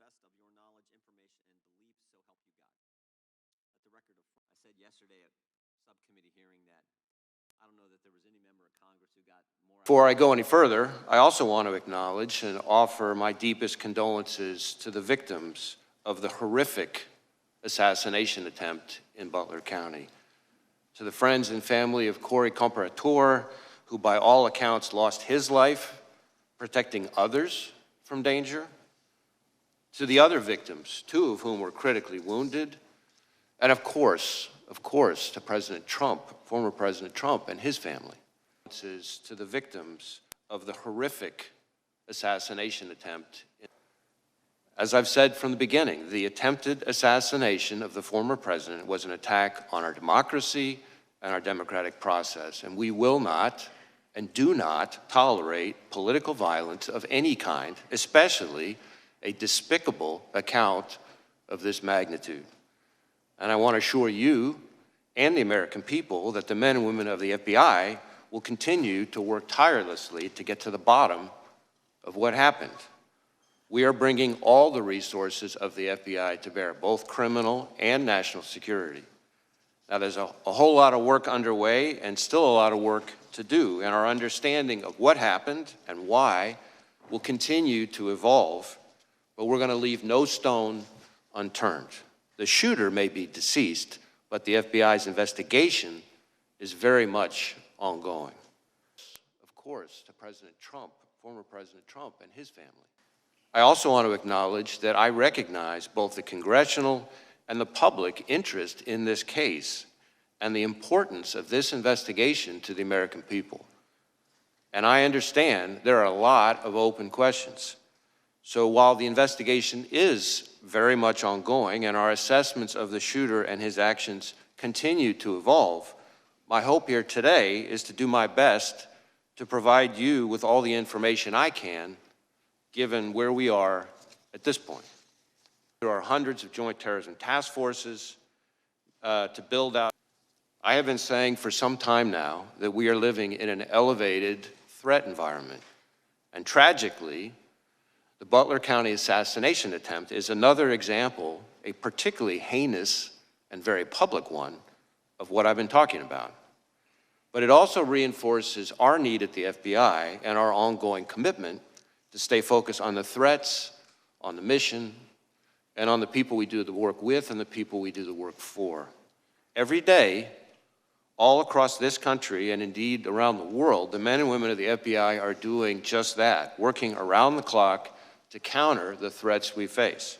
best of your knowledge, information, and beliefs, so help you God. Let the record affirm. I said yesterday at subcommittee hearing that I don't know that there was any member of Congress who got more. Before I go any further, I also want to acknowledge and offer my deepest condolences to the victims of the horrific assassination attempt in Butler County. To the friends and family of Corey Comperatore, who by all accounts lost his life protecting others from danger. To the other victims, 2 of whom were critically wounded. And of course, to President Trump, former President Trump and his family. To the victims of the horrific assassination attempt. As I've said from the beginning, the attempted assassination of the former president was an attack on our democracy and our democratic process, and we will not and do not tolerate political violence of any kind, especially a despicable account of this magnitude. And I want to assure you and the American people that the men and women of the FBI will continue to work tirelessly to get to the bottom of what happened. We are bringing all the resources of the FBI to bear, both criminal and national security. Now, there's a whole lot of work underway and still a lot of work to do, and our understanding of what happened and why will continue to evolve, but we're going to leave no stone unturned. The shooter may be deceased, but the FBI's investigation is very much ongoing. Of course, to President Trump, former President Trump and his family. I also want to acknowledge that I recognize both the congressional and the public interest in this case and the importance of this investigation to the American people. And I understand there are a lot of open questions. So while the investigation is very much ongoing and our assessments of the shooter and his actions continue to evolve, my hope here today is to do my best to provide you with all the information I can, given where we are at this point. There are hundreds of joint terrorism task forces to build out. I have been saying for some time now that we are living in an elevated threat environment. And tragically, the Butler County assassination attempt is another example, a particularly heinous and very public one, of what I've been talking about. But it also reinforces our need at the FBI and our ongoing commitment to stay focused on the threats, on the mission, and on the people we do the work with and the people we do the work for. Every day, all across this country and indeed around the world, the men and women of the FBI are doing just that, working around the clock to counter the threats we face.